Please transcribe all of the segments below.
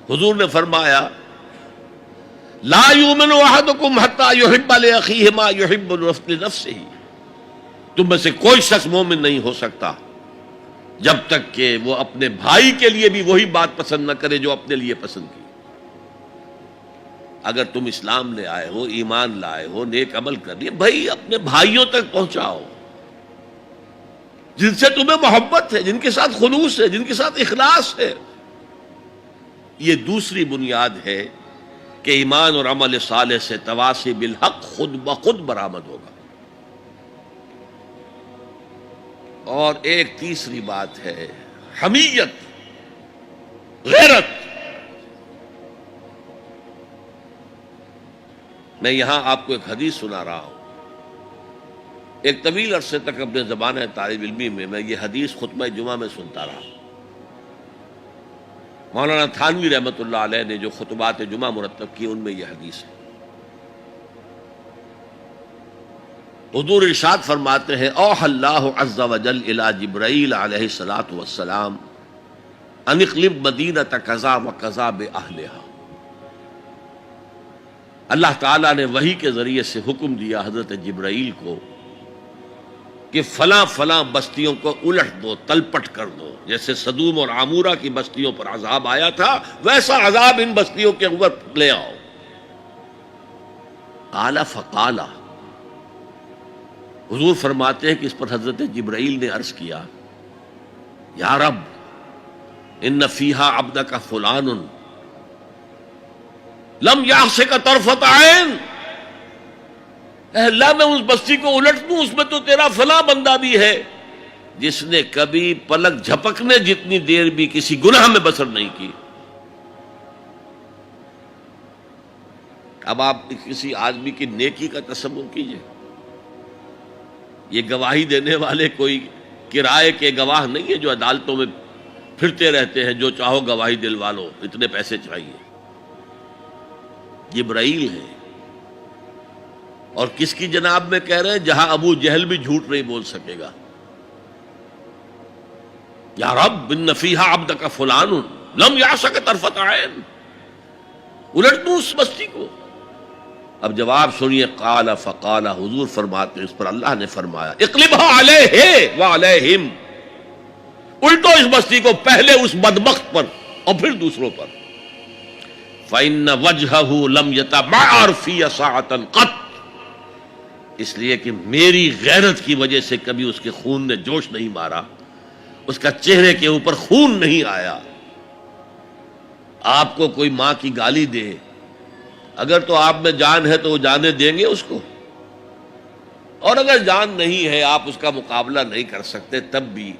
حضور نے فرمایا لا یؤمن احدکم حتی یحب لاخیہ ما یحب لنفسہ، تم میں سے کوئی شخص مومن نہیں ہو سکتا جب تک کہ وہ اپنے بھائی کے لیے بھی وہی بات پسند نہ کرے جو اپنے لیے پسند کی۔ اگر تم اسلام لے آئے ہو، ایمان لائے ہو، نیک عمل کر لیے، بھائی اپنے بھائیوں تک پہنچاؤ جن سے تمہیں محبت ہے، جن کے ساتھ خلوص ہے، جن کے ساتھ اخلاص ہے۔ یہ دوسری بنیاد ہے کہ ایمان اور عمل صالح سے تواصی بالحق خود بخود برآمد ہوگا۔ اور ایک تیسری بات ہے حمیت، غیرت۔ میں یہاں آپ کو ایک حدیث سنا رہا ہوں۔ ایک طویل عرصے تک اپنے زمانہ طالب علمی میں یہ حدیث خطبہ جمعہ میں سنتا رہا۔ مولانا تھانوی رحمۃ اللہ علیہ نے جو خطبات جمعہ مرتب کی ان میں یہ حدیث ہے۔ حضور ارشاد فرماتے ہیں اوحى اللہ عز وجل الی جبرائیل علیہ الصلوۃ والسلام ان اقلب مدینۃ کذا وکذا باہلھا۔ اللہ تعالیٰ نے وحی کے ذریعے سے حکم دیا حضرت جبرائیل کو کہ فلاں فلاں بستیوں کو الٹ دو، تلپٹ کر دو۔ جیسے سدوم اور عمورہ کی بستیوں پر عذاب آیا تھا، ویسا عذاب ان بستیوں کے اوپر لے آؤ۔ قال فقال، حضور فرماتے ہیں کہ اس پر حضرت جبرائیل نے عرض کیا یا رب ان فیہا عبدک فلان لم یعصک طرفۃ عین۔ اے اللہ میں اس بستی کو الٹ دوں، اس میں تو تیرا فلاں بندہ بھی ہے جس نے کبھی پلک جھپکنے جتنی دیر بھی کسی گناہ میں بسر نہیں کی۔ اب آپ کسی آدمی کی نیکی کا تصور کیجئے، یہ گواہی دینے والے کوئی کرائے کے گواہ نہیں ہے جو عدالتوں میں پھرتے رہتے ہیں، جو چاہو گواہی دلوا لو، اتنے پیسے چاہیے۔ جبرائیل ہے، اور کس کی جناب میں کہہ رہے ہیں؟ جہاں ابو جہل بھی جھوٹ نہیں بول سکے گا۔ یا رب ان فیہا عبدک فلان لم یعصک طرفۃ عین، الٹ دوں اس بستی کو۔ اب جواب سنیے، قال فقال، حضور فرماتے ہیں اس پر اللہ نے فرمایا اقلبھا علیہ وعلیہم، الٹو اس بستی کو، پہلے اس بدبخت پر اور پھر دوسروں پر۔ فإن وجہہ لم یتبعر فی ساعۃ قط، اس لیے کہ میری غیرت کی وجہ سے کبھی اس کے خون نے جوش نہیں مارا، اس کا چہرے کے اوپر خون نہیں آیا۔ آپ کو کوئی ماں کی گالی دے، اگر تو آپ میں جان ہے تو وہ جانے دیں گے اس کو، اور اگر جان نہیں ہے، آپ اس کا مقابلہ نہیں کر سکتے، تب بھی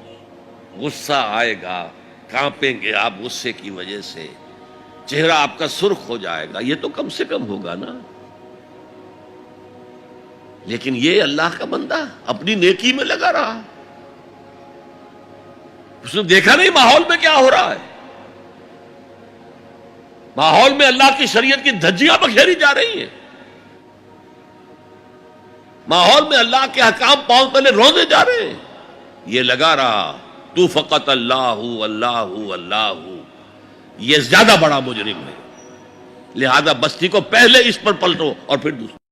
غصہ آئے گا، کانپیں گے آپ غصے کی وجہ سے، چہرہ آپ کا سرخ ہو جائے گا، یہ تو کم سے کم ہوگا نا۔ لیکن یہ اللہ کا بندہ اپنی نیکی میں لگا رہا، اس نے دیکھا نہیں ماحول میں کیا ہو رہا ہے، ماحول میں اللہ کی شریعت کی دھجیاں بکھیری جا رہی ہیں، ماحول میں اللہ کے احکام پاؤں تلے روندے جا رہے ہیں، یہ لگا رہا تو فقط اللہ اللہ اللہ، یہ زیادہ بڑا مجرم ہے، لہذا بستی کو پہلے اس پر پلٹو اور پھر دوسرے۔